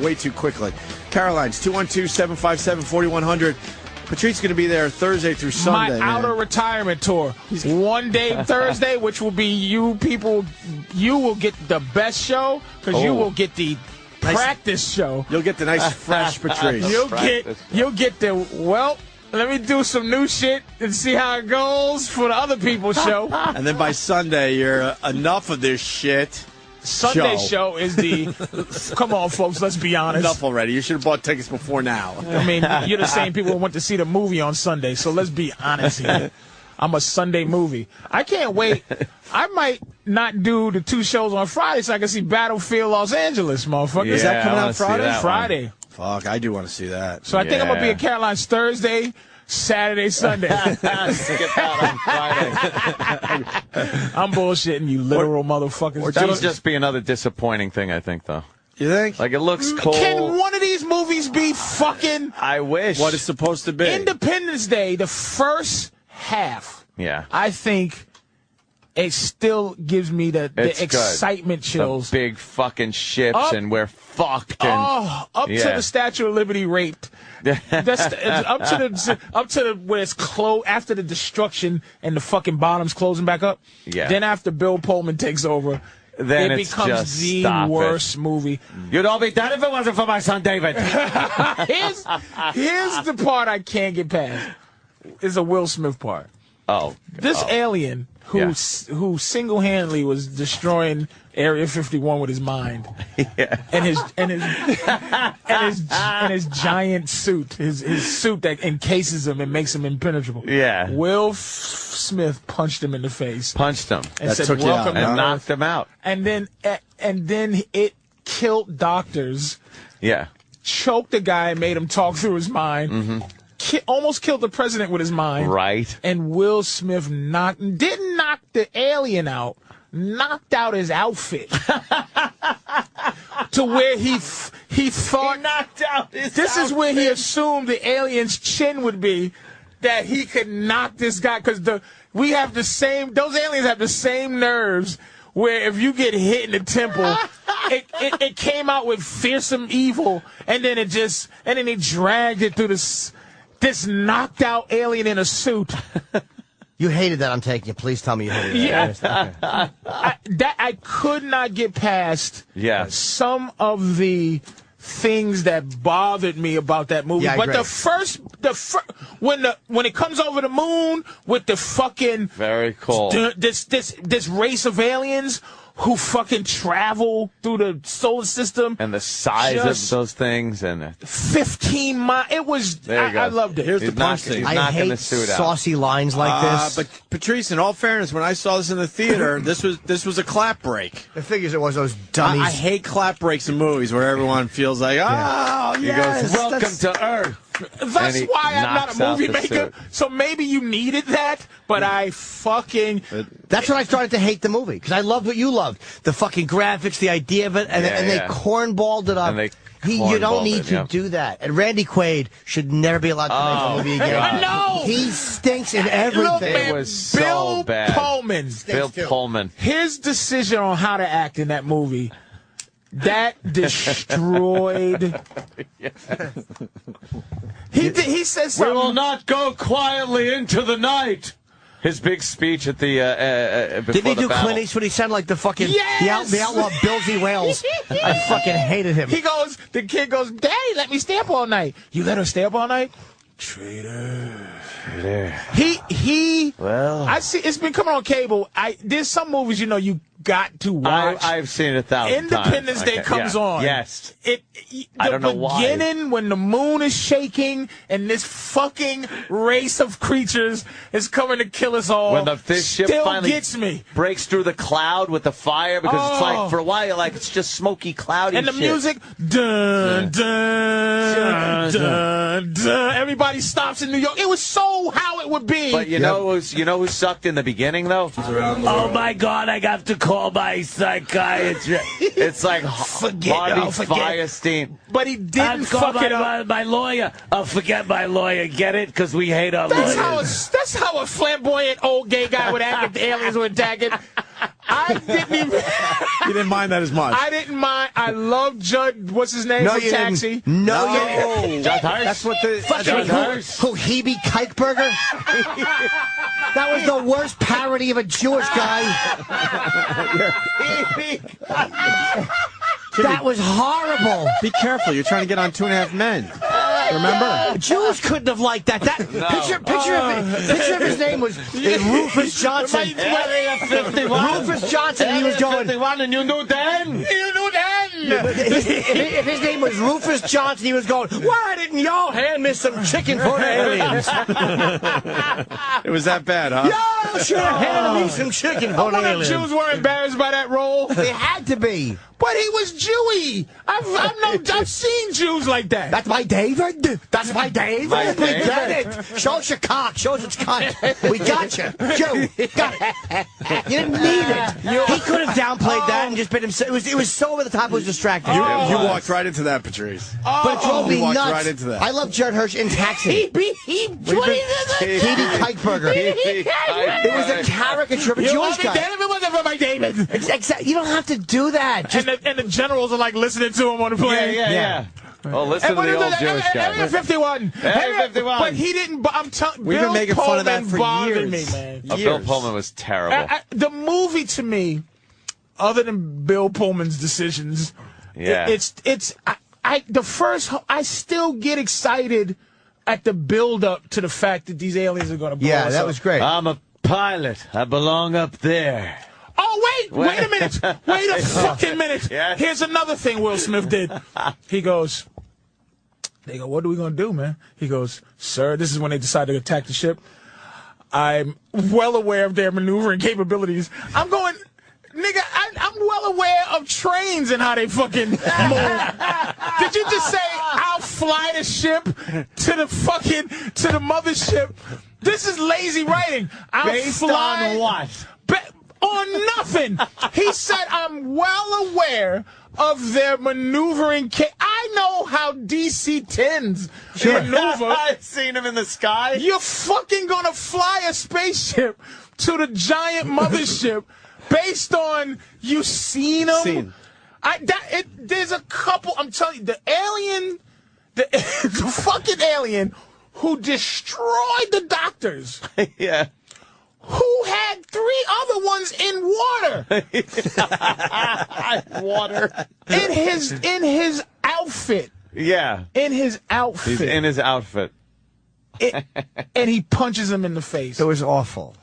Way too quickly. Caroline's 212-757-4100. Patrice's going to be there Thursday through Sunday. My outer retirement tour. One day Thursday, which will be you people. You will get the best show because you will get the practice show. You'll get the nice, fresh Patrice. You'll get the, well, let me do some new shit and see how it goes for the other people's show. And then by Sunday, you're enough of this shit. Sunday show is the, come on, folks, let's be honest. Enough already. You should have bought tickets before now. I mean, you're the same people who went to see the movie on Sunday, so let's be honest here. I'm a Sunday movie. I can't wait. I might not do the 2 shows on Friday so I can see Battlefield Los Angeles, motherfucker. Yeah, is that coming out Friday? Friday. Fuck, I do want to see that. So I think I'm going to be at Caroline's Thursday, Saturday, Sunday. Skip out on Friday. I'm bullshitting you, literal motherfuckers. That'll just be another disappointing thing, I think, though. You think? Like, it looks cool. Can one of these movies be fucking... I wish. What it's supposed to be. Independence Day, the first half. Yeah. I think it still gives me the excitement chills. The big fucking ships and we're fucked. And, up to the Statue of Liberty raped. That's up to the where it's close after the destruction and the fucking bottom's closing back up. Yeah. Then after Bill Pullman takes over, then it it's becomes just the worst movie. You'd all be dead if it wasn't for my son David. Here's the part I can't get past. Is a Will Smith part. This alien who single-handedly was destroying Area 51 with his mind, and his giant suit, his suit that encases him and makes him impenetrable. Yeah. Will Smith punched him in the face. Punched him. And said, "Welcome to and Earth." knocked him out. And then it killed doctors. Yeah. Choked the guy and made him talk through his mind. Mm-hmm. Almost killed the president with his mind. Right. And Will Smith didn't knock the alien out, knocked out his outfit. To where he thought... He knocked out his This outfit. is where he assumed the alien's chin would be, that he could knock this guy, because those aliens have the same nerves, where if you get hit in the temple, it came out with fearsome evil, and then he dragged it through this knocked out alien in a suit. You hated that, I'm taking you. Please tell me you hated that. Yeah. I could not get past some of the things that bothered me about that movie. Yeah, but the first when it comes over the moon with the fucking very cool this race of aliens who fucking travel through the solar system. And the size of those things. And 15 miles. It was, I loved it. Here's the punch thing. I hate saucy lines like this. But Patrice, in all fairness, when I saw this in the theater, this was a clap break. The figures it was those dummies. I hate clap breaks in movies where everyone feels like, yes. He goes, welcome to Earth. That's why I'm not a movie maker. So maybe you needed that, but I fucking... That's when I started to hate the movie, because I loved what you loved. The fucking graphics, the idea of it, and they cornballed it up. You don't need to do that. And Randy Quaid should never be allowed to make a movie again. No! He stinks in everything. Look, man, it was so bad. Bill Pullman. His decision on how to act in that movie... That destroyed. He says something. We will not go quietly into the night. His big speech at the before Didn't he do battle. Clint Eastwood? He sounded like the fucking the outlaw Billsy Wales. I fucking hated him. The kid goes, "Daddy, let me stay up all night." You let her stay up all night? Traitor. Well, I see. It's been coming on cable. There's some movies you got to watch. I've seen it 1,000 times. Independence Day comes on. Yes. I don't know why. The beginning when the moon is shaking and this fucking race of creatures is coming to kill us all. When this ship finally gets me. Breaks through the cloud with the fire, because it's like for a while you're like it's just smoky, cloudy. And the music, dun dun dun dun. Everybody stops in New York. It was so how it would be. But you know who sucked in the beginning though? Oh my God, I got to call my psychiatrist. It's like Harvey Firestein. But he didn't fuck it up. My lawyer. Oh, forget my lawyer. Get it? Because we hate our lawyers. That's how a flamboyant old gay guy would act if the aliens were attacking. I didn't even. You didn't mind that as much. I didn't mind. I love Judd. What's his name? No, from you Taxi. didn't. No, you didn't. Judd Hirsch. That's what the. Who Hebe Kikeberger? That was the worst parody of a Jewish guy. That was horrible. Be careful. You're trying to get on 2.5 Men. Remember? Jews couldn't have liked that. Picture of his name was Rufus Johnson. Rufus Johnson. He was going. 51, and you knew then. You knew then. If his name was Rufus Johnson, he was going. Why didn't y'all hand me some chicken for the aliens? It was that bad, huh? Y'all should have handed me some chicken for the All the aliens. Jews were embarrassed by that role. They had to be. But he was Jewy. I've seen Jews like that. That's my David. That's my David. My We David. get it. Show us your cock. Show us its cunt. We got you. Jew. Got it. You didn't need it. He could have downplayed that and just been himself. It was so over the top. It was distracting. You walked right into that, Patrice. But it drove me You walked nuts. right into that. I love Judd Hirsch in Taxi. Hebe Kikeberger. It was a caricature of a You Jewish love me, guy. David, if it wasn't for my David. You don't have to do that. Just And the generals are like listening to him on the plane. Yeah. Oh, listen to the old Jewish guy. Area 51. Area 51. But he didn't. I'm telling. We've been making fun of that for years. Me, man. Bill Pullman was terrible. The movie to me, other than Bill Pullman's decisions, I still get excited at the build up to the fact that these aliens are going to blow us that up. was great. I'm a pilot. I belong up there. Oh, wait a minute. Wait a fucking minute. Yes. Here's another thing Will Smith did. He goes, they go, what are we going to do, man? He goes, sir, this is when they decided to attack the ship. I'm well aware of their maneuvering capabilities. I'm going, nigga, I'm well aware of trains and how they fucking move. Did you just say, I'll fly the ship to the mothership? This is lazy writing. Based fly, on what? On nothing. He said, I'm well aware of their maneuvering. I know how DC-10s maneuver. I've seen him in the sky. You're fucking gonna fly a spaceship to the giant mothership based on you seen them? There's a couple. I'm telling you, the alien, the fucking alien who destroyed the doctors. Yeah. Who had 3 other ones in water? Water. In his outfit. Yeah. In his outfit. He's in his outfit. And he punches him in the face. It was awful.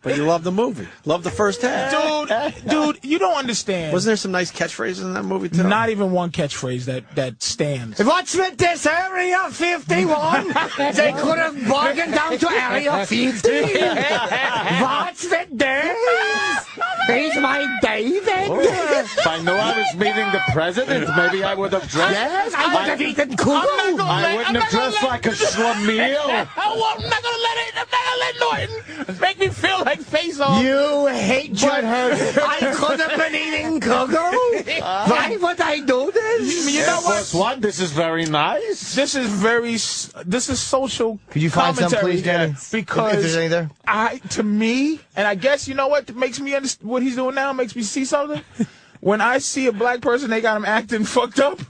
But you love the movie. Love the first half. Dude, you don't understand. Wasn't there some nice catchphrases in that movie, too? Not even one catchphraze that stands. What's with this Area 51? They could have bargained down to Area 50. What's with this? He's my David. If I knew I was meeting the president, maybe I would have dressed. Yes, I would have eaten kudu. I wouldn't have dressed like a schlemiel. I'm not gonna let Norton make me feel like face off. You hate Judd Hirsch. I could have been eating kudu. Why would I do this? You know what? Guess what? This is very nice. This is social. Could you find some, commentary, please, Danny? Because if there's any there? to me, and I guess you know what makes me understand what he's doing now makes me see something. When I see a black person, they got him acting fucked up.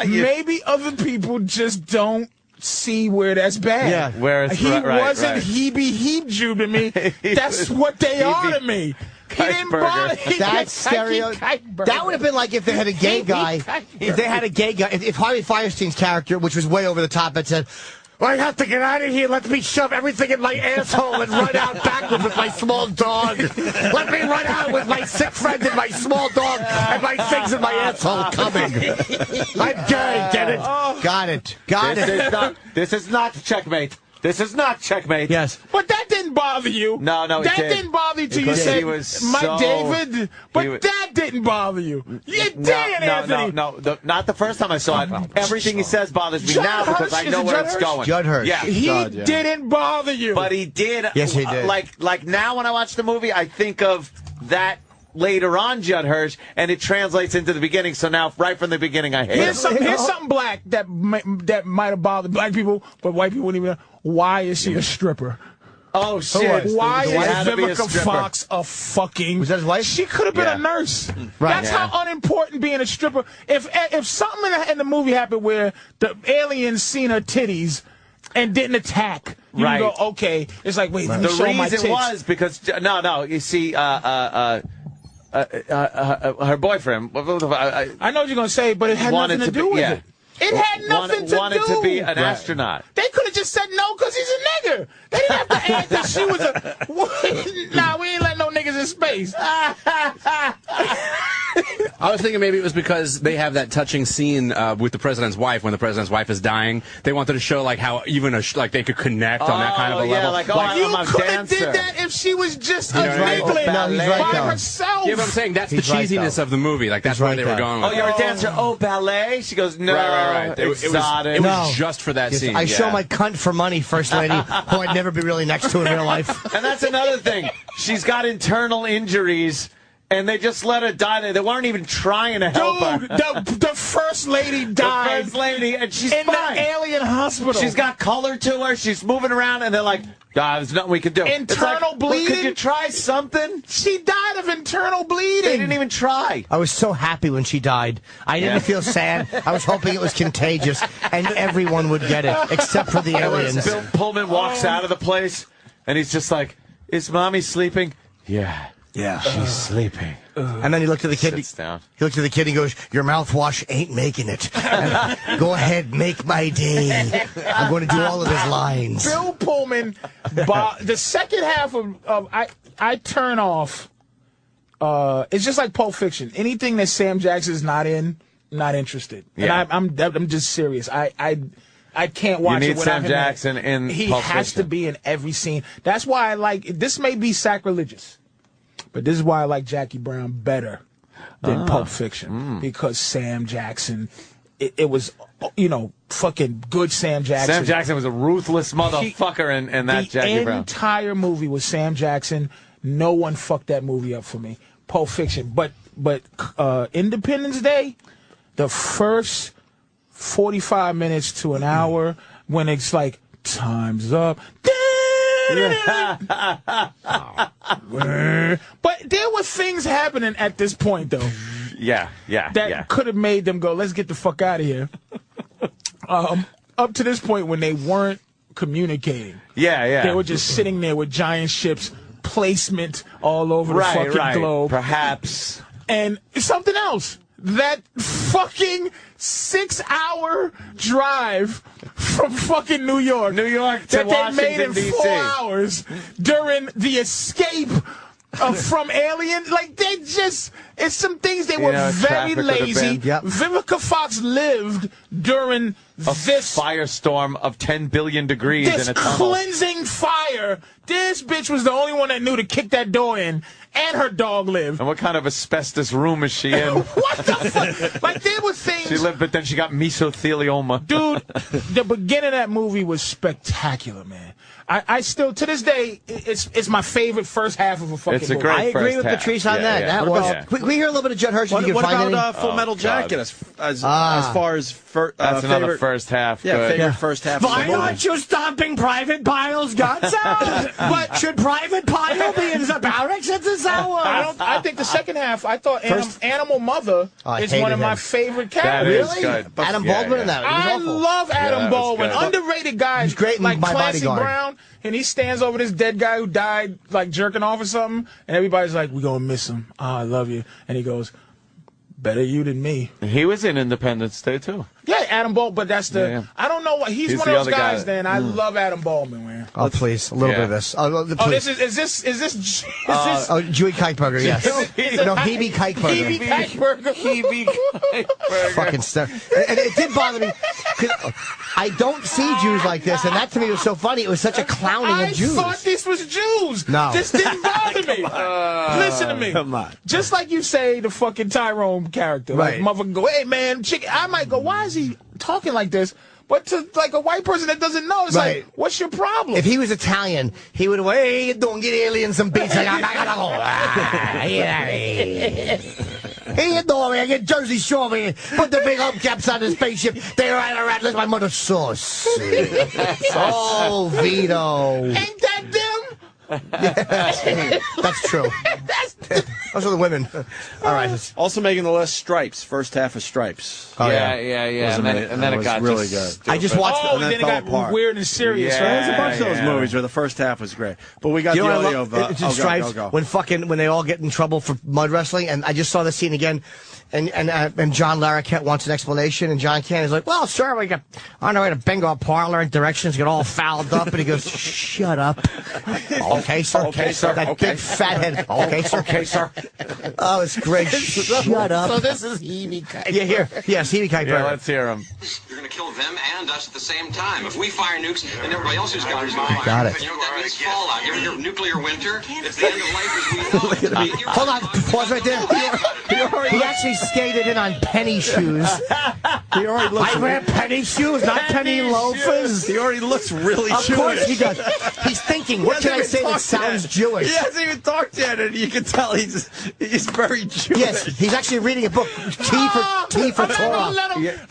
Maybe other people just don't see where that's bad. Yeah, where it's he right, wasn't right. He Jew to me. That's what they are to me. He didn't bother. That's stereo. That would have been like if they had a gay guy. If they had a gay guy. If Harvey Firestein's character, which was way over the top, had said, I have to get out of here. Let me shove everything in my asshole and run out backwards with my small dog. Let me run out with my sick friend and my small dog and my things in my asshole coming. I'm gay, get it? Got it. Got it. This is not checkmate. This is not checkmate. Yes. But that didn't bother you. No, it that did. Didn't bother you till you Because said he was Mike so- David. But that didn't bother you. It did, Anthony. No. Not the first time I saw it. Everything he says bothers me Judd now because I Hirsch? know Is it where Judd it's Hirsch? going. Judd Hirsch. Yeah. He didn't bother you. But he did. Yes, he did. Like now when I watch the movie, I think of that later on Judd Hirsch, and it translates into the beginning. So now, right from the beginning, I hate Here's him. something black that might have bothered black people, but white people wouldn't even know. Why is she a stripper? Oh, shit. Why She is had to be a Vivica stripper. Fox a fucking... Was that his wife? She could have been a nurse. Right. That's how unimportant being a stripper... If something in the movie happened where the aliens seen her titties and didn't attack, you can go, okay. It's like, wait, let me show my tits. The reason was because... No, you see... her boyfriend... I know what you're going to say, but it had nothing to do with it. It had nothing to do. Wanted to be an astronaut. They could have just said no because he's a nigger. They didn't have to add that she was a... Nah, we ain't letting no niggas in space. I was thinking maybe it was because they have that touching scene with the president's wife when the president's wife is dying. They wanted to show like how even like they could connect on that kind of a level. Like, you could have did that if she was just a nigger by herself. Yeah, but I'm saying that's the cheesiness of the movie. Like that's where they were going with. Oh, you're a dancer. Oh, ballet. She goes, no. Right. It was just for that scene. I show my cunt for money, First Lady, who I'd never be really next to in real life. And that's another thing. She's got internal injuries. And they just let her die. They weren't even trying to help her. Dude, the First Lady died. The First Lady, and she's in fine. the alien hospital. She's got color to her. She's moving around, and they're like, there's nothing we can do. Internal bleeding? Well, could you try something? She died of internal bleeding. They didn't even try. I was so happy when she died. I didn't feel sad. I was hoping it was contagious, and everyone would get it, except for the aliens. Bill Pullman walks out of the place, and he's just like, is Mommy sleeping? Yeah. Yeah. She's sleeping. And then he looked at the kid. Sits down. He looked at the kid and goes, your mouthwash ain't making it. Go ahead, make my day. I'm going to do all of his lines. Bill Pullman, the second half of I turn off. It's just like Pulp Fiction. Anything that Sam Jackson's not in, not interested. Yeah. And I'm just serious. I can't watch it without Sam him. Jackson in He Pulp has Fiction. to be in every scene. That's why I like. This may be sacrilegious, but this is why I like Jackie Brown better than Pulp Fiction because Sam Jackson. It was, fucking good Sam Jackson. Sam Jackson was a ruthless motherfucker in that Jackie Brown. The entire movie was Sam Jackson. No one fucked that movie up for me. Pulp Fiction. But Independence Day, the first 45 minutes to an hour when it's like, time's up. But there were things happening at this point, though. That could have made them go, let's get the fuck out of here. Up to this point when they weren't communicating. They were just sitting there with giant ships, placement all over the fucking globe. Perhaps. And something else. That fucking 6-hour drive from fucking New York to that Washington, they made in D.C. 4 hours during the escape from Alien. Like, it's some things they were very lazy. Vivica Fox lived during this firestorm of 10 billion degrees in a tunnel. Cleansing fire. This bitch was the only one that knew to kick that door in, and her dog lived. And what kind of asbestos room is she in? What the fuck? Like, there were things... She lived, but then she got mesothelioma. Dude, the beginning of that movie was spectacular, man. I still, to this day, it's my favorite first half of a fucking movie. I agree with Patrice on that. That was... Can we hear a little bit of Judd Hirsch? What about Full Metal Jacket as far as that's another first half. Yeah, favorite first half. Why aren't you stomping Private Pile's guts out? But should Private Pile be in the barracks at this hour? I think the second half, I thought Animal Mother is one of my favorite characters. That is good. Adam Baldwin in that. I love Adam Baldwin. Underrated guy. He's great in like My Clancy Bodyguard. Brown. And he stands over this dead guy who died, like, jerking off or something. And everybody's like, we're going to miss him. Oh, I love you. And he goes, better you than me. He was in Independence Day, too. Yeah, Adam Baldwin, but that's the... Yeah. I don't know what... He's one of those guys, then. I love Adam Baldwin, man. Oh, please. A little bit of this. Is this Dewey Kikeburger, yes. No, Hebe Kikeburger. Hebe Kikeburger. Hebe Kikeburger. Fucking stuff. And it did bother me, because I don't see Jews like this, and that to me was so funny. It was such a clowning of Jews. I thought this was Jews. No. This didn't bother me. Listen to me. Come on. Just like you say the fucking Tyrone character. Right. Like, motherfucker go, hey, man, chicken. I might go, why is he talking like this? But to, like, a white person that doesn't know, it's like, what's your problem? If he was Italian, he would have went, hey, you don't get aliens some pizza. Hey, you doing? I get Jersey Shore, man. Put the big hubcaps on the spaceship. They ride around like my mother's sauce. Oh, Vito. Ain't that them? That's true. Those are the women. All right. Also making the list, Stripes. First half of Stripes. Oh, yeah. And then it got really just good. I just watched and then it got apart. weird and serious, Yeah. right? There's a bunch of those movies where the first half was great. But we got You the know what I audio love? of It's in Stripes go. when they all get in trouble for mud wrestling, and I just saw the scene again, and John Larroquette wants an explanation, and John Candy's like, "Well, sir, we got on our way to bingo parlor, and directions get all fouled up," and he goes, "Shut up." Okay, sir. Okay, sir. That Okay. big fat head. Okay, sir. Okay, sir. Oh, it's great. Shut up. So this is Hebe Kuiper. Yeah, here. Yes, Hebe Kuiper. Yeah, let's hear him. You're going to kill them and us at the same time. If we fire nukes, and everybody else who's got fire. Got it. You know what that means? Fallout. You ever hear of nuclear winter? It's the end of life as we know it. Hold on, pause right there. He actually skated in on penny shoes. He already looks. I wear penny shoes, not penny loafers. He already looks really Of Jewish. course he does. He's thinking, what can I say that sounds Jewish? He hasn't even talked yet, and you can tell he's very Jewish. Yes, he's actually reading a book, T for Torah.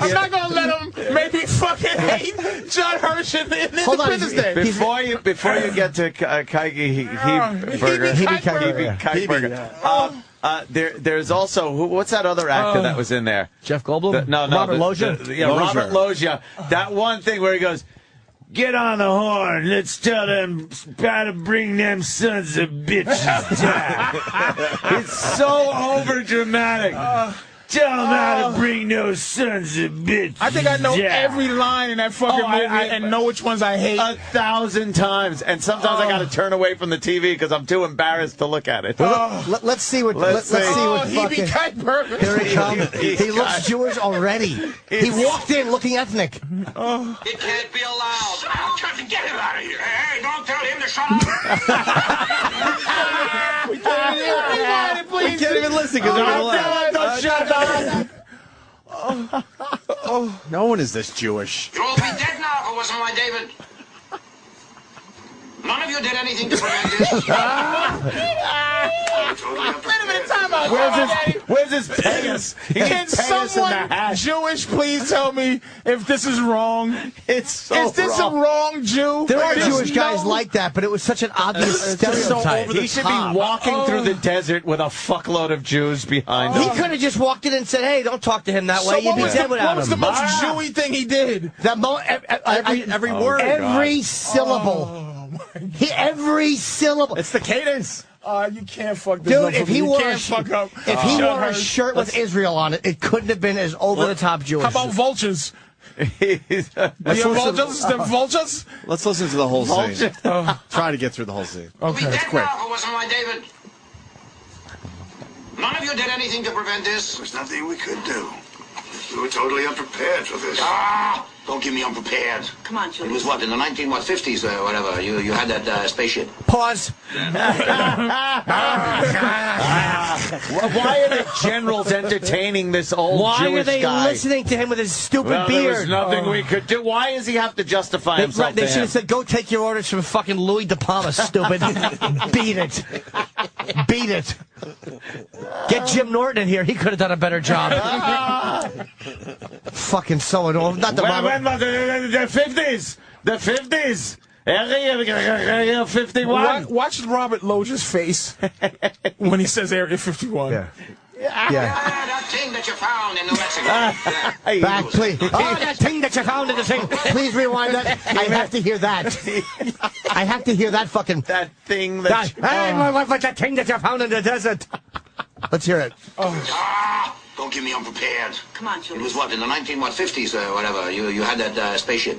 I'm not gonna let him make me fucking hate John Hirsch in Hold on, Independence Day. Before you get to Kaigi Heberger, Hebe Kuiper, there's also what's that other actor that was in there? Jeff Goldblum? Robert Loggia? Robert Loggia. That one thing where he goes, "Get on the horn. Let's tell them how to bring them sons of bitches down." It's so over dramatic. Tell them how to bring those sons of bitches. I think I know down. every line in that fucking movie and know which ones I hate. 1,000 times, and sometimes I got to turn away from the TV because I'm too embarrassed to look at it. Let's see what. Let's see what Hebe fucking. Kuiper. Here he comes. He looks Jewish already. He walked in looking ethnic. It can't be allowed. Get him out of here. Hey, don't tell him to shut up. We can't even listen because they're allowed. Don't shut up. No one is this Jewish. You'd all be dead now if it wasn't my David. None of you did anything to prevent this. Wait a minute, time out. Where's his pants? Can someone Jewish please tell me if this is wrong? It's Is this a wrong Jew? There are There's Jewish guys no- like that, but it was such an obvious just so stereotype. over the He should top. be walking through the desert with a fuckload of Jews behind He him. could have just walked in and said, "Hey, don't talk to him that So way. You'd what be was, dead the, without what was the him." most Jewy thing he did? Every word. Every syllable. Every syllable. It's the cadence. You can't fuck this up. Dude, if for me. he You wore can't fuck up. if he John wore a Hirsch. shirt with Israel on it, it couldn't have been as over the top Jewish. How about vultures? He's- The vultures? The vultures? Let's listen to the whole scene. Vulture. Try to get through the whole scene. You'd be Okay. dead quick. now if it wasn't my David. None of you did anything to prevent this. There's nothing we could do. We were totally unprepared for this. Don't give me unprepared. Come on, It Julie. was what, in the 1950s or whatever, you had that spaceship. Pause. Why are the generals entertaining this old Why Jewish are they guy? listening to him with his stupid Well, there was beard? nothing we could do. Why does he have to justify himself? They to should him? have said, "Go take your orders from fucking Louis De Palma, stupid." Beat it. Beat it. Get Jim Norton in here. He could have done a better job. Fucking so annoying. Not the When was the 50s? The 50s? Area 51? Watch Robert Loggia's face when he says Area 51. Yeah. That thing that you found in New Mexico. Back, please. Oh, that thing that you found in the thing. Please rewind that. I have to hear that. I have to hear that fucking. That thing that... Hey, what's that thing that you found in the desert? Let's hear it. Don't give me unprepared. Come on, It Julie. was what, in the 1950s or whatever, you had that spaceship.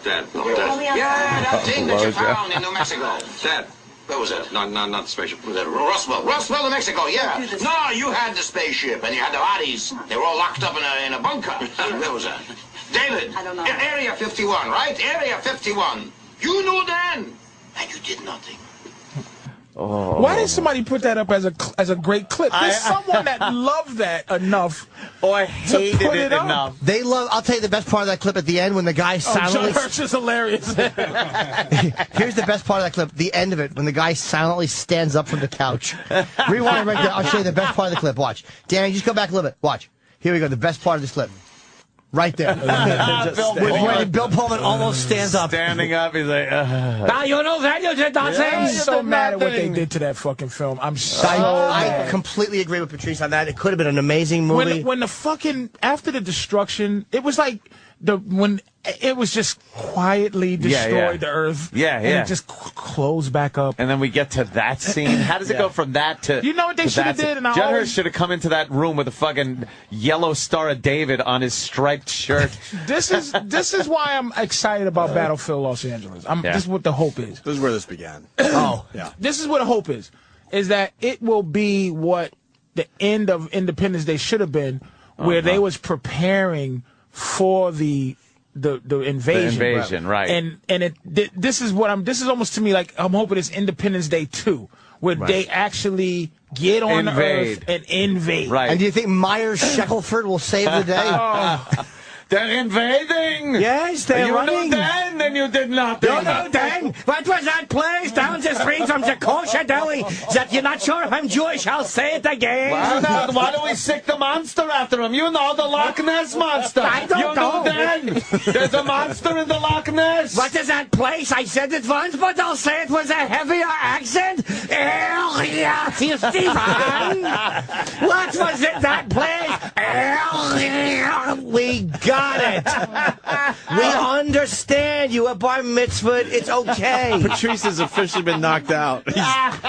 Dad, Yeah, that thing that you found in New Mexico. Dad. Where was it? Not the spaceship. Was it Roswell, New Mexico, yeah. No, you had the spaceship, and you had the bodies. They were all locked up in a bunker. Where was that? David. I don't know. Area 51, right? Area 51. You knew then, and you did nothing. Why did somebody put that up as a great clip? There's someone that loved that enough. I hated put it it up. enough. They love. I'll tell you the best part of that clip at the end when the guy John silently. Hirsch is hilarious. Here's the best part of that clip. The end of it when the guy silently stands up from the couch. Rewind right there. I'll show you the best part of the clip. Watch, Danny. Just go back a little bit. Watch. Here we go. The best part of this clip. Right there. Bill Pullman almost stands up. Standing up, he's like, Now you know that you did not say. I'm so mad at what they did to that fucking film. I'm so I completely agree with Patrice on that. It could have been an amazing movie. When the fucking, after the destruction, it was like, when it was just quietly destroyed the earth. And it just closed back up. And then we get to that scene. How does it go from that to... You know what they should have did? Judd Hirsch should have come into that room with a fucking yellow Star of David on his striped shirt. This is why I'm excited about Battlefield Los Angeles. This is what the hope is. This is where this began. This is what the hope is that it will be what the end of Independence Day should have been, where they was preparing for the invasion, right? And this is almost to me like I'm hoping it's Independence Day 2, where they actually get on the earth and invade. Right? And do you think Myers Shackelford will save the day? They're invading. Yes, they're running. You knew then, and you did nothing. You know then. What was that place down the street from the kosher deli? That you're not sure if I'm Jewish? I'll say it again. Well, now, why do we sick the monster after him? You know, the Loch Ness monster. I don't know. Then. There's a monster in the Loch Ness. What is that place? I said it once, but I'll say it with a heavier accent. Stephen. What was it, that place? We got it. We understand you. A bar mitzvah. It's okay. Patrice has officially been knocked out.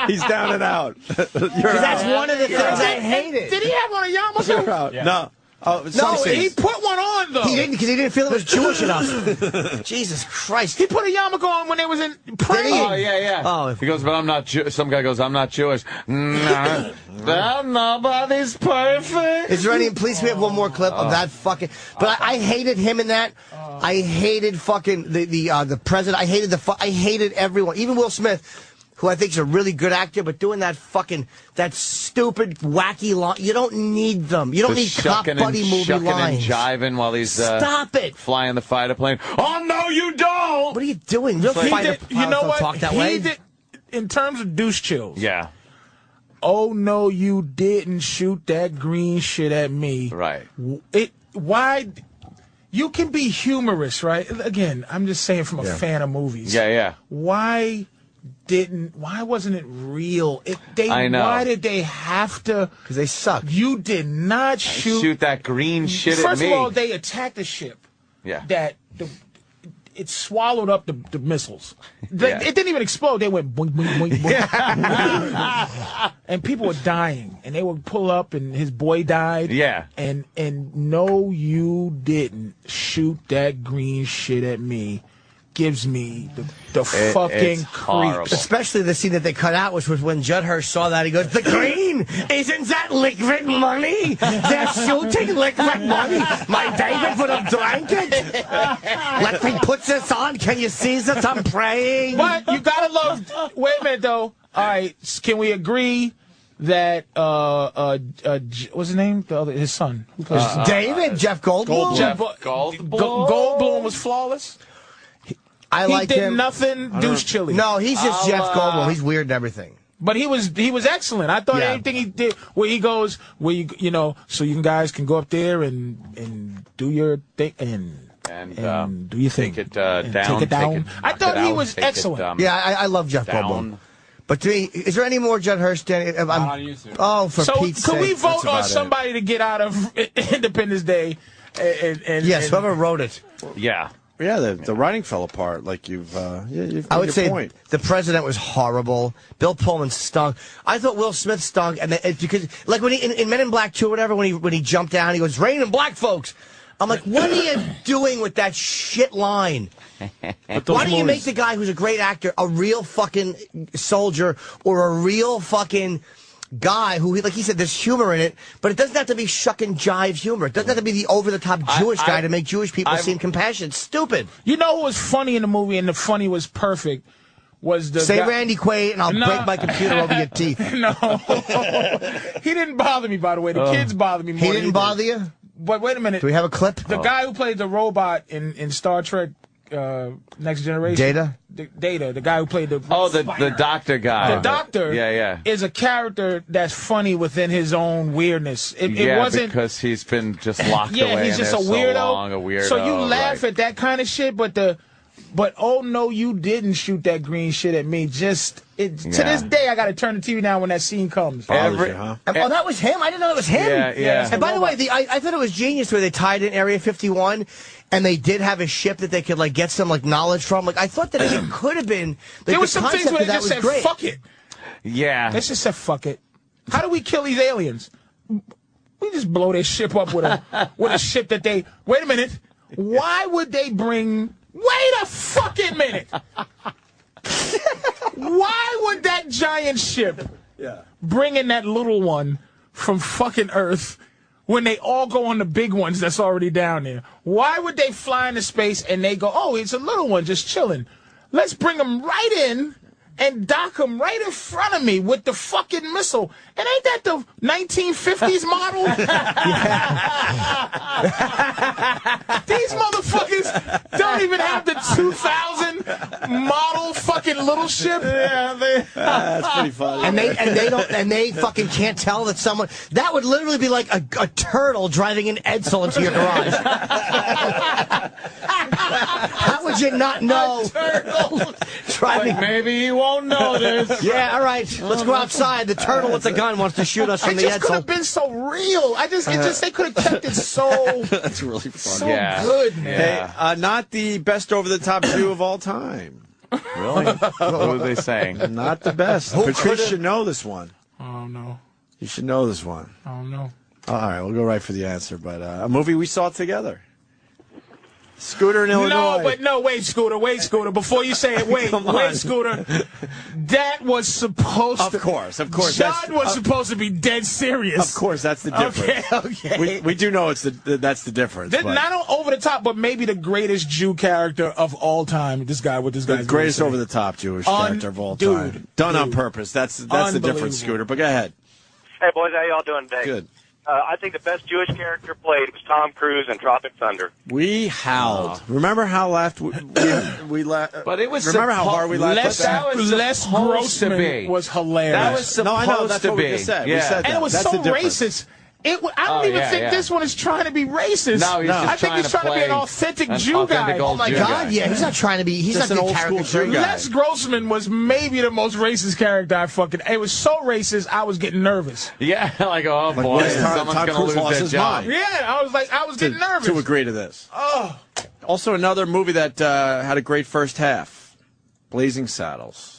He's down and out. That's one of the things I hated. Did he have on a yarmulke? You're out. Yeah. No. Oh, No, he put one on, though. He didn't, because he didn't feel it was Jewish enough. Jesus Christ. He put a yarmulke on when they was in praying. Oh, yeah. Oh, he goes, but I'm not Jewish. Some guy goes, I'm not Jewish. Nah, well, nobody's perfect. Is there any? Please, we have one more clip of that fucking. But I hated him in that. I hated fucking the president. I hated everyone, even Will Smith, who I think is a really good actor, but doing that stupid, wacky line. You don't need them. You don't need cop buddy movie lines. And jiving while he's Stop it. Flying the fighter plane. Oh, no, you don't! What are you doing? Real fighter You know what? talk that way? Did, in terms of douche chills. Yeah. Oh, no, you didn't shoot that green shit at me. Right. Why? You can be humorous, right? Again, I'm just saying from a fan of movies. Yeah. Why wasn't it real? I know. Why did they have to? Because they suck. You did not shoot that green shit at me. First of all, they attacked the ship. Yeah. It swallowed up the missiles. It didn't even explode. They went boing, boing, boing, boing. And people were dying. And they would pull up, and his boy died. Yeah. And no, you didn't shoot that green shit at me. Gives me the fucking creeps. Especially the scene that they cut out, which was when Judd Hirsch saw that. He goes, the green! Isn't that liquid money? They're shooting liquid money. My David would have drank it. Let me put this on. Can you see that I'm praying? But you gotta love... Wait a minute, though. All right, can we agree that what's his name? His son. Who plays his son? David? Jeff Goldblum? Goldblum was flawless. I like him. He did nothing douche chilly. No, he's just Jeff Goldblum. He's weird and everything. But he was excellent. I thought anything he did, where he goes, so you guys can go up there and do your thing and do your thing. Take it down. Take it down. I thought he was excellent. I love Jeff Goldblum. But to me, is there any more Judd Hirsch? For Pete's sake. So could we vote on somebody to get out of Independence Day? Yes, whoever wrote it. Yeah. Yeah, the writing fell apart. Like you've I would say point. The president was horrible. Bill Pullman stunk. I thought Will Smith stunk, and because like when he in Men in Black 2 or whatever, when he jumped down, he goes, "Raining black folks." I'm like, what are you doing with that shit line? Why don't you make the guy who's a great actor a real fucking soldier or a real fucking guy who, like he said, there's humor in it, but it doesn't have to be shuck and jive humor. It doesn't have to be the over-the-top Jewish guy to make Jewish people seem compassionate. It's stupid. You know what was funny in the movie, and the funny was perfect, was the guy... Randy Quaid, and I'll break my computer over your teeth. No. He didn't bother me, by the way. The kids bothered me more. He didn't bother you? But wait a minute. Do we have a clip? The guy who played the robot in Star Trek Next Generation. Data? Data, the guy who played the the doctor guy. The doctor is a character that's funny within his own weirdness. It wasn't because he's been just locked away. Yeah, he's just a weirdo. So long, a weirdo. So you laugh at that kind of shit, but oh no, you didn't shoot that green shit at me. To this day, I got to turn the TV down when that scene comes. Oh, that was him? I didn't know that was him. Yeah. And by the way, I thought it was genius where they tied in Area 51, and they did have a ship that they could like get some like knowledge from. Like I thought that it could have been. Like, there was some things where they just said, great. "Fuck it." Yeah. They just said, "Fuck it." How do we kill these aliens? We just blow their ship up with a ship that they. Wait a minute. Why would they bring? Wait a fucking minute. Why would that giant ship bring in that little one from fucking Earth when they all go on the big ones that's already down there? Why would they fly into space and they go, oh, it's a little one just chilling. Let's bring them right in and dock them right in front of me with the fucking missile. And ain't that the 1950's model? These motherfuckers don't even have the 2000 model fucking little ship. Yeah, that's pretty funny. And they fucking can't tell that someone that would literally be like a turtle driving an Edsel into your garage. How would you not know? Driving. Maybe he won't know this. Yeah, all right. Let's go outside. The turtle with the gun wants to shoot us from the Edsel. It just could have been so real. They could have kept it so. That's really fun. So good, man. Hey, not the best over-the-top Jew of all time. Really? What were they saying? Not the best. Patrice should know this one. Oh no. You should know this one. Oh no. All right, we'll go right for the answer. But a movie we saw together. Scooter in Illinois. Wait, Scooter. Before you say it, wait, Scooter. That was supposed to... Of course. John was supposed to be dead serious. Of course, that's the difference. Okay. We do know that's the difference. Not over the top, but maybe the greatest Jew character of all time. The greatest over the top Jewish character of all time. Done on purpose. That's the difference, Scooter. But go ahead. Hey, boys, how y'all doing today? Good. I think the best Jewish character played was Tom Cruise in Tropic Thunder. We howled. Remember how laughed we laughed? But it was. Remember how hard we laughed? Les Grossman was hilarious. That was supposed to be. We just said. Yeah. We said that. And it was so racist. I don't even think this one is trying to be racist. No, I think he's trying to be an authentic Jew guy. Oh my God, yeah, he's not trying to be. He's not an the old school Jew guy. Les Grossman was maybe the most racist character I fucking. It was so racist, I was getting nervous. Yeah, like oh boy, someone's Tom gonna Cruise lose lost their his job. mind. Yeah, I was getting nervous to agree to this. Oh. Also, another movie that had a great first half, Blazing Saddles.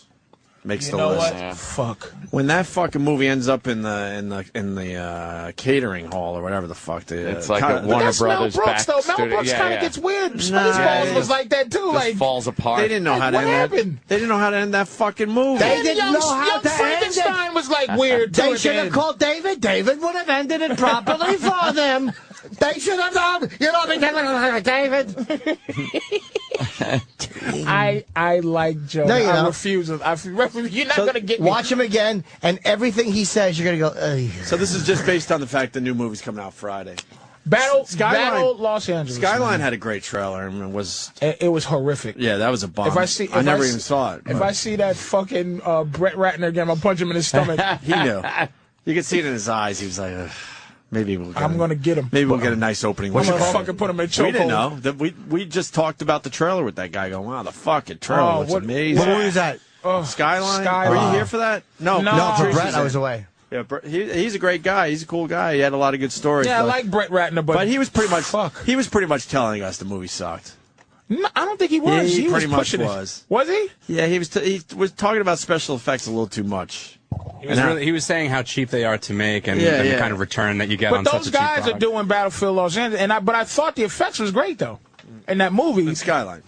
Makes the list. What? Yeah. Fuck. When that fucking movie ends up in the catering hall or whatever the fuck it's like a Warner Brothers Mel Brooks, back. Mel Brooks kind of gets weird. Spaceballs was like that too. Just falls apart. They didn't know how to end that. They didn't know how to end that fucking movie. They didn't know how to end it. Frankenstein was like weird too. They should have called David. David would have ended it properly for them. They should have done. You know, David. I like Joe. No, I refuse. You're not going to get me. Watch him again, and everything he says, you're going to go, ugh. So this is just based on the fact the new movie's coming out Friday. Battle Los Angeles. Skyline had a great trailer and it was horrific. Yeah, that was a bomb. I never even saw it. If I see that fucking Brett Ratner again, I'll punch him in his stomach. He knew. You could see it in his eyes. He was like, ugh. Maybe I'm going to get him. Maybe we'll get a nice opening. I'm going to fucking put him in chokehold. We didn't know. We just talked about the trailer with that guy going, wow, the fucking trailer looks amazing. What movie is that? Skyline? Were you here for that? No, for Brett, I was away. Yeah, he's a great guy. He's a cool guy. He had a lot of good stories. Yeah, I like Brett Ratner, but he was pretty much He was pretty much telling us the movie sucked. No, I don't think he was. Yeah, he pretty was much pushing was. Was he? Yeah, he was talking about special effects a little too much. He was saying how cheap they are to make and the kind of return that you get on such a cheap product. But those guys are doing Battlefield Los Angeles, but I thought the effects was great though in that movie. In Skyline.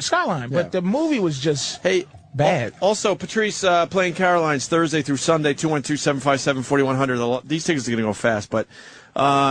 But the movie was just bad. Also, Patrice playing Caroline's Thursday through Sunday, 212-757-4100. These tickets are going to go fast, but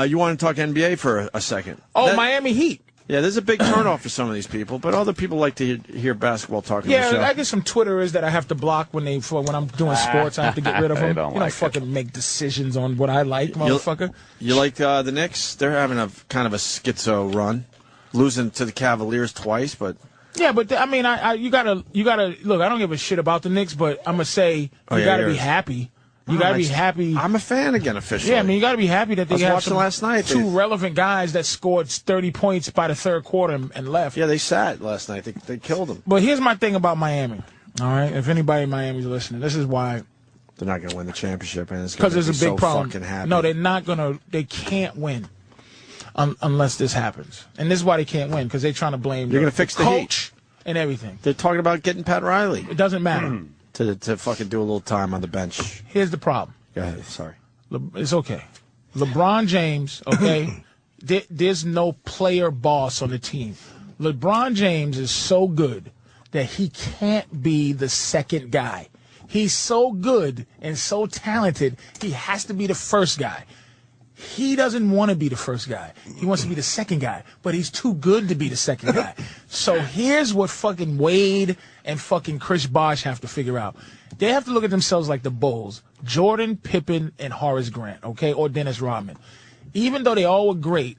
you want to talk NBA for a second? Miami Heat. Yeah, there's a big turnoff for some of these people, but other people like to hear basketball talk on the show. Yeah, I get some Twitterers that I have to block when I'm doing sports. I have to get rid of them. You don't fucking make decisions on what I like, motherfucker. You like the Knicks? They're having a kind of a schizo run, losing to the Cavaliers twice, but Yeah, but I mean, you gotta look. I don't give a shit about the Knicks, but I'm gonna say you gotta be happy. You gotta be happy. I'm a fan again, officially. Yeah, I mean, you gotta be happy that they have last night. Two relevant guys that scored 30 points by the third quarter and left. Yeah, they sat last night. They killed them. But here's my thing about Miami. All right, if anybody in Miami's listening, this is why they're not gonna win the championship, and it's because there's a big problem. Fucking happy. No, they're not gonna. They can't win unless this happens, and this is why they can't win because they're trying to blame. You're gonna fix the coach and everything. They're talking about getting Pat Riley. It doesn't matter to fucking do a little time on the bench. Here's the problem. Go ahead. Sorry. It's okay. LeBron James, okay? There's no player boss on the team. LeBron James is so good that he can't be the second guy. He's so good and so talented, he has to be the first guy. He doesn't want to be the first guy. He wants to be the second guy, but he's too good to be the second guy. So here's what fucking Wade and fucking Chris Bosh have to figure out. They have to look at themselves like the Bulls. Jordan, Pippen, and Horace Grant, okay, or Dennis Rodman. Even though they all were great,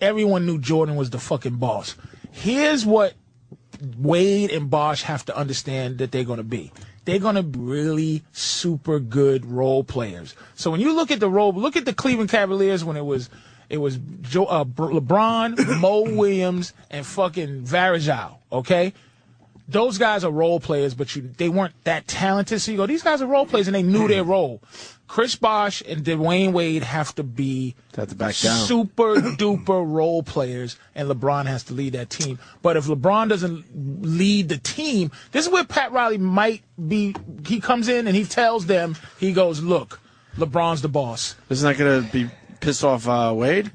everyone knew Jordan was the fucking boss. Here's what Wade and Bosh have to understand that they're going to be. They're going to be really super good role players. So when you look at look at the Cleveland Cavaliers when it was LeBron, Mo Williams, and fucking Varejao, okay? Those guys are role players, but they weren't that talented. So you go, these guys are role players, and they knew their role. Chris Bosh and Dwayne Wade have to be super duper role players, and LeBron has to lead that team. But if LeBron doesn't lead the team, this is where Pat Riley might be. He comes in and he tells them, he goes, look, LeBron's the boss. Isn't that going to be piss off Wade?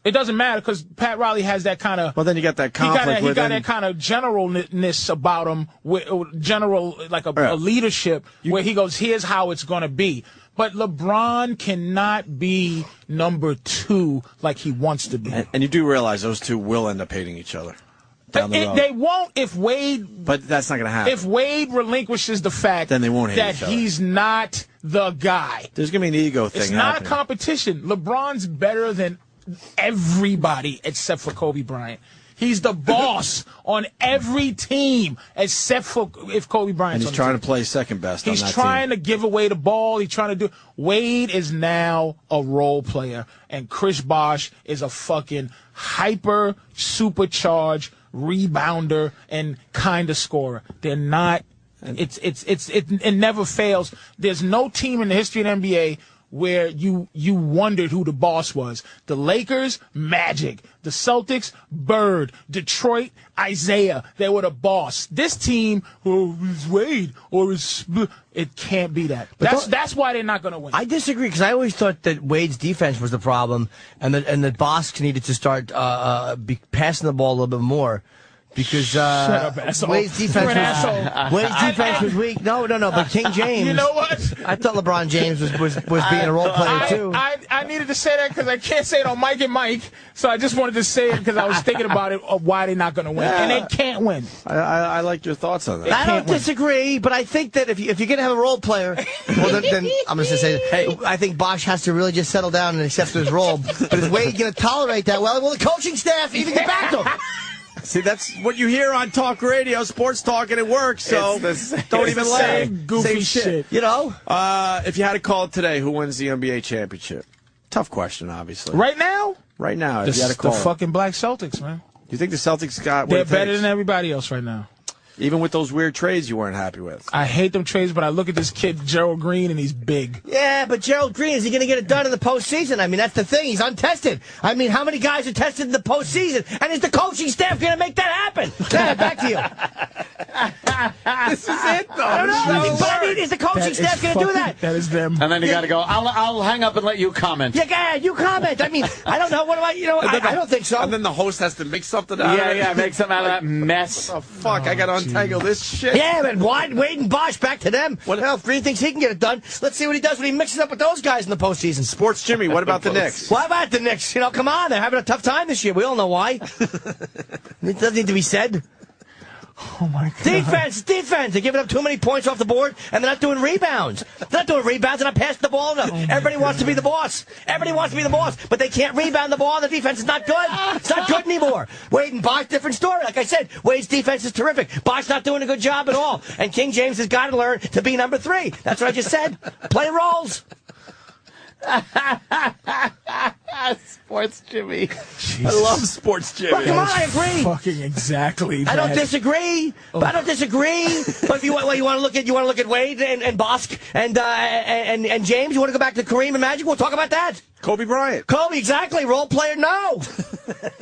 It doesn't matter because Pat Riley has that kind of. Well, then you got that conflict. He got that kind of generalness about him, general like a leadership where he goes, "Here's how it's going to be." But LeBron cannot be number 2 like he wants to be. And you do realize those two will end up hating each other down the road. They won't if Wade. But that's not going to happen. If Wade relinquishes the fact then they won't hate that each other. He's not the guy. There's going to be an ego thing. It's not a competition. LeBron's better than everybody except for Kobe Bryant. He's the boss on every team except for if Kobe Bryant's and he's trying to play second best. He's on that trying team. to give away the ball. He's trying to do. Wade is now a role player, and Chris Bosh is a fucking hyper supercharged rebounder and kind of scorer. They're not. It never fails. There's no team in the history of the NBA where you wondered who the boss was. The Lakers, Magic. The Celtics, Bird. Detroit, Isaiah. They were the boss. This team, is Wade, or is it can't be that. That's why they're not going to win. I disagree because I always thought that Wade's defense was the problem, and that Bosh needed to start be passing the ball a little bit more. Because Shut up, asshole. Wade's defense was weak. No, but King James. You know what? I thought LeBron James was being a role player too. I needed to say that because I can't say it on Mike and Mike, so I just wanted to say it because I was thinking about it of why they're not going to win, and they can't win. I like your thoughts on that. I don't disagree, but I think that if you're going to have a role player, well, then I'm just going to say, hey, I think Bosh has to really just settle down and accept his role. But is Wade going to tolerate that? Well, the coaching staff even get back to him. See, that's what you hear on talk radio, sports talk, and it works. So don't even laugh. Goofy shit. You know? If you had to call it today, who wins the NBA championship? Tough question, obviously. Right now? Right now, if you had to call the fucking Black Celtics, man. You think the Celtics got what They're it better takes? than everybody else right now. Even with those weird trades you weren't happy with. I hate them trades, but I look at this kid, Gerald Green, and he's big. Yeah, but Gerald Green, is he going to get it done in the postseason? I mean, that's the thing. He's untested. I mean, how many guys are tested in the postseason? And is the coaching staff going to make that happen? Yeah, back to you. This is it, though. I don't know. But I mean, is the coaching staff going to do that? That is them. And then you got to go, I'll hang up and let you comment. Yeah, you comment. I mean, I don't know. What do I don't think so. And then the host has to make something out of it. Yeah, make something out of that mess. Oh, fuck, I got to untangle this shit. Yeah, but Wade and Bosh, back to them. Well, if Green thinks he can get it done, let's see what he does when he mixes up with those guys in the postseason. Sports Jimmy, what about the Knicks? What about the Knicks? You know, come on, they're having a tough time this year. We all know why. It doesn't need to be said. Oh, my God. Defense. They're giving up too many points off the board, and they're not doing rebounds. They're not doing rebounds, and I'm passing the ball enough. Everybody wants to be the boss. But they can't rebound the ball, and the defense is not good. It's not good anymore. Wade and Bosch, different story. Like I said, Wade's defense is terrific. Bosch not doing a good job at all. And King James has got to learn to be number 3. That's what I just said. Play roles. Sports Jimmy. Jesus. I love Sports Jimmy. Well, come on, I agree. Fucking exactly. I don't disagree. But if you want to look at Wade and Bosch and James, you want to go back to Kareem and Magic? We'll talk about that. Kobe Bryant. Kobe, exactly. Role player, no.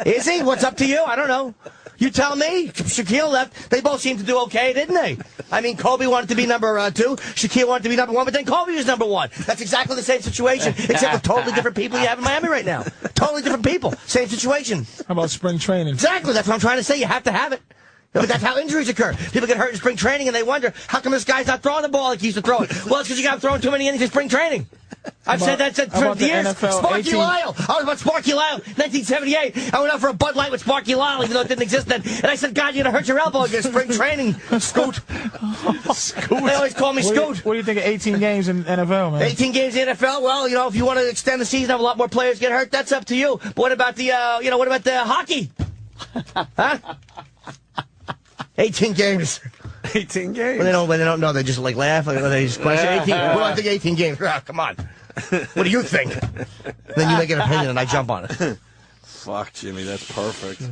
Is he? What's up to you? I don't know. You tell me. Shaquille left. They both seemed to do okay, didn't they? I mean, Kobe wanted to be number 2. Shaquille wanted to be number 1, but then Kobe was number 1. That's exactly the same situation, except with totally different people you have in Miami right now. Totally different people. Same situation. How about spring training? Exactly. That's what I'm trying to say. You have to have it. But that's how injuries occur. People get hurt in spring training, and they wonder, how come this guy's not throwing the ball like he used to throw it? Well, it's because you got him throwing too many innings in spring training. I've said that for years. Sparky Lyle. I was about Sparky Lyle, 1978. I went out for a Bud Light with Sparky Lyle, even though it didn't exist then. And I said, God, you're going to hurt your elbow against spring training. Scoot. They always call me Scoot. What do you think of 18 games in NFL, man? 18 games in NFL? Well, if you want to extend the season, have a lot more players get hurt, that's up to you. But what about the hockey? Huh? 18 games. 18 games. When they don't know, they just laugh. They just question 18. Well, I think 18 games. Oh, come on. What do you think? Then you make an opinion, and I jump on it. Fuck, Jimmy, that's perfect.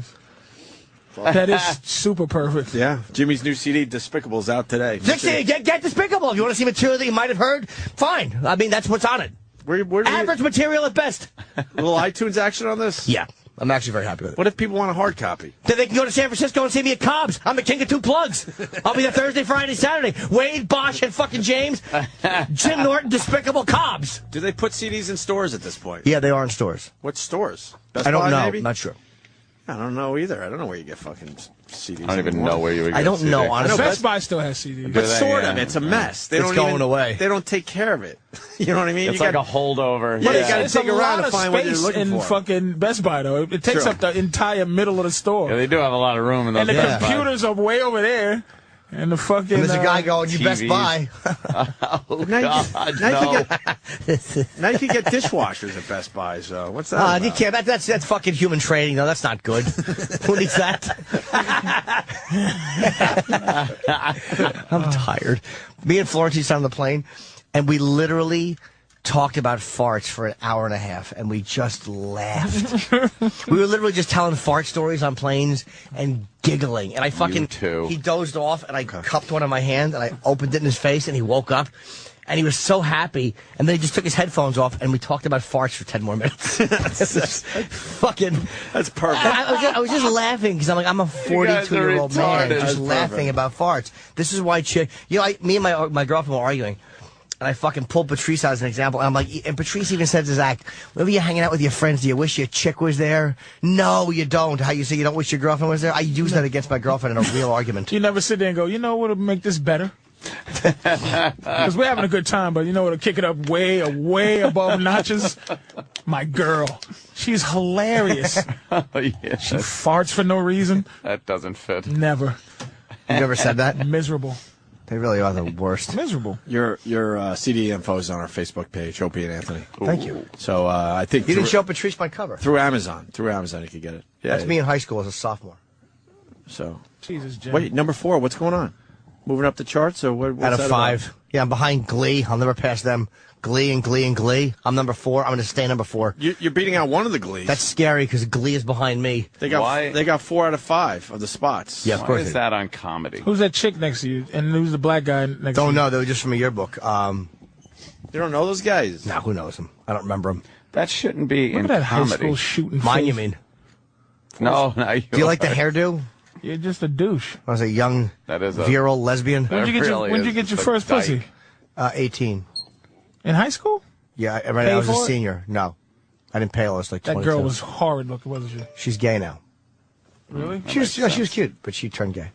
That is super perfect. Yeah, Jimmy's new CD, Despicable, is out today. Get Despicable. If you want to see material that you might have heard, fine. I mean, that's what's on it. Average material at best. A little iTunes action on this? Yeah. I'm actually very happy with it. What if people want a hard copy? Then they can go to San Francisco and see me at Cobb's. I'm the king of 2 plugs. I'll be there Thursday, Friday, Saturday. Wade, Bosch, and fucking James. Jim Norton, Despicable, Cobb's. Do they put CDs in stores at this point? Yeah, they are in stores. What stores? Best I don't Buy, know. Maybe? Not sure. I don't know either. I don't know where you get fucking CDs. I don't even know where you would get I don't CD. know, honestly. Best Buy still has CDs. But sort of. It's a mess. They It's going away. They don't take care of it. You know what I mean? It's like a holdover. Yeah, you got to dig around to find what you're space looking in for. fucking Best Buy, though. It takes up the entire middle of the store. Yeah, they do have a lot of room in those. And the Best Buy. computers are way over there. And the fucking... And there's a guy going, you Best TVs. Buy. Now you can get dishwashers at Best Buy, so what's that You can't. That's fucking human trading, though. That's not good. Who needs that? I'm tired. Me and Florence used to on the plane, and we literally talked about farts for an hour and a half, and we just laughed. We were literally just telling fart stories on planes and giggling. And I fucking... He dozed off, and I cupped one in my hand, and I opened it in his face, and he woke up. And he was so happy, and then he just took his headphones off, and we talked about farts for 10 more minutes. That's perfect. I was just laughing, because I'm a 42-year-old man just laughing about farts. This is why me and my girlfriend were arguing, and I fucking pulled Patrice out as an example, and I'm like, and Patrice even said to Zach, whenever you're hanging out with your friends, do you wish your chick was there? No, you don't. How you say you don't wish your girlfriend was there? I use that against my girlfriend in a real argument. You never sit there and go, you know what would make this better? Because we're having a good time, but you know what'll kick it up way above notches? My girl. She's hilarious. Oh, yeah. She farts for no reason. That doesn't fit. Never. You never said that? Miserable. They really are the worst. Miserable. Your CD info is on our Facebook page, Opie and Anthony. Thank you. So I think you didn't show Patrice my cover through Amazon. Through Amazon, you could get it. Yeah, that's me in high school as a sophomore. So Jesus, Jim. Wait, number 4. What's going on? Moving up the charts, or what? Out of 5. About? Yeah, I'm behind Glee. I'll never pass them. Glee and Glee and Glee. I'm number 4. I'm going to stay number 4. You're beating out one of the Glees. That's scary because Glee is behind me. They got 4 out of 5 of the spots. Yeah, of course. Why is that on comedy? Who's that chick next to you? And who's the black guy next to you? Don't know. They were just from a yearbook. You don't know those guys? No, who knows them? I don't remember them. That shouldn't be Look in at that comedy. high school shooting Mine, face. you mean? No. Do you like the hairdo? You're just a douche. I was a young, virile lesbian. When'd you get your first pussy? 18. In high school? Yeah, I was a senior. No. I didn't pay. I was like 22. That girl was horrid looking, wasn't she? She's gay now. Really? She was cute, but she turned gay.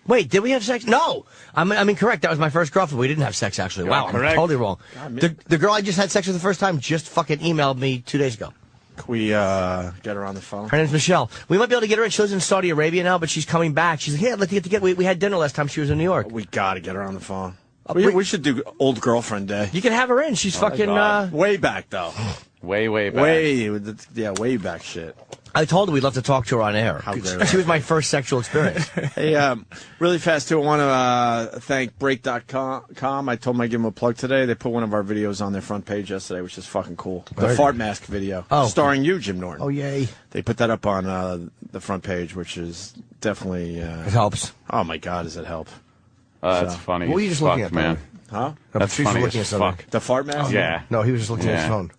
Wait, did we have sex? No! I'm incorrect. That was my first girlfriend. We didn't have sex, actually. Wow, I'm totally wrong. The girl I just had sex with the first time just fucking emailed me 2 days ago. Can we get her on the phone? Her name's Michelle. We might be able to get her in. She lives in Saudi Arabia now, but she's coming back. She's like, hey, I'd like to get together. We had dinner last time she was in New York. We got to get her on the phone. We should do old girlfriend day. You can have her in. She's fucking... way back, though. Way back. Way back shit. I told her we'd love to talk to her on air. She was my first sexual experience. Hey, really fast, too, I want to thank Break.com. I told them I'd give them a plug today. They put one of our videos on their front page yesterday, which is fucking cool. The fart mask video. Starring you, Jim Norton. Oh, yay. They put that up on the front page, which is definitely... it helps. Oh, my God, does it help. That's funny. What were you just looking at, man? Huh? That's funny as fuck. The fart mask? Yeah. No, he was just looking at his phone.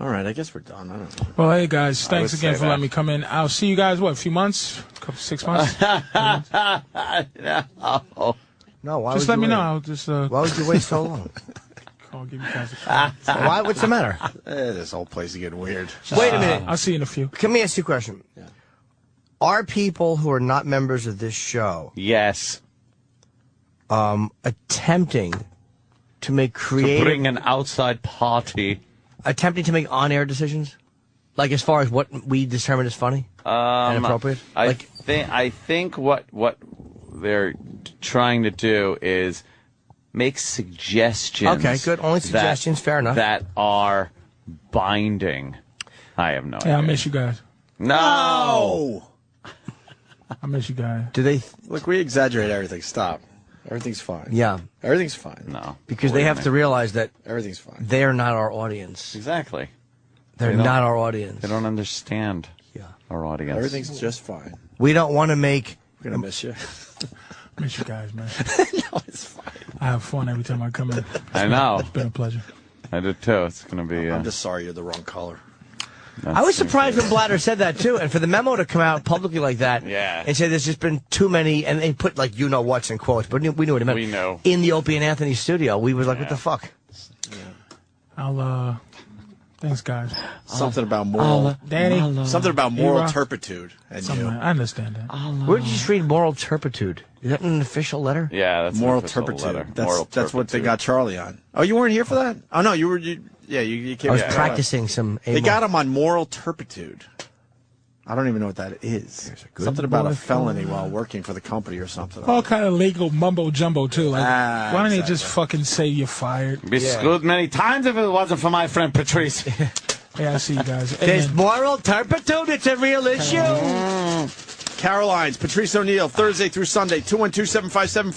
All right, I guess we're done. I don't know. Well, hey, guys, thanks again for letting me come in. I'll see you guys, a few months? 6 months? No, why just would let me wait? know. I'll just, why would you wait so long? I'll give you guys a call. Why? What's the matter? This whole place is getting weird. Wait a minute. I'll see you in a few. Let me ask you a question. Yeah. Are people who are not members of this show... Yes. Attempting to make creative... To bring an outside party... Attempting to make on-air decisions? Like, as far as what we determine is funny and appropriate? I think what they're trying to do is make suggestions. Okay, good. Only suggestions. Fair enough. That are binding. I have no idea. Yeah, I miss you guys. No! I miss you guys. Do they... Look, we exaggerate everything. Stop. Everything's fine. Yeah. Everything's fine. No. Because they have to realize that everything's fine. They're not our audience. Exactly. They're not our audience. They don't understand our audience. Everything's just fine. We don't want to make... We're going to miss you. Miss you guys, man. No, it's fine. I have fun every time I come in. I know. It's been a pleasure. I do, too. It's going to be... I'm just sorry you're the wrong color. I was surprised when Blatter said that, too. And for the memo to come out publicly like that and say there's just been too many, and they put, like, you-know-whats in quotes, but we knew what it meant. We know. In the Opie and Anthony studio, we was like, what the fuck? I'll, thanks, guys. Something about moral... Danny. Something about moral turpitude. And you. I understand that. Where did you just read moral turpitude? Is that an official letter? Yeah, that's moral an official turpitude. letter. That's what they got Charlie on. Oh, you weren't here for that? Oh, no, you were... you came. I was practicing some... They got him on moral turpitude. I don't even know what that is. Something about a felony while working for the company or something. All kind of legal mumbo-jumbo, too. Like, why don't you just fucking say you're fired? Be screwed many times if it wasn't for my friend Patrice. Yeah, I see you guys. There's moral turpitude. It's a real issue. Caroline's, Patrice O'Neal, Thursday through Sunday, 212-757-40.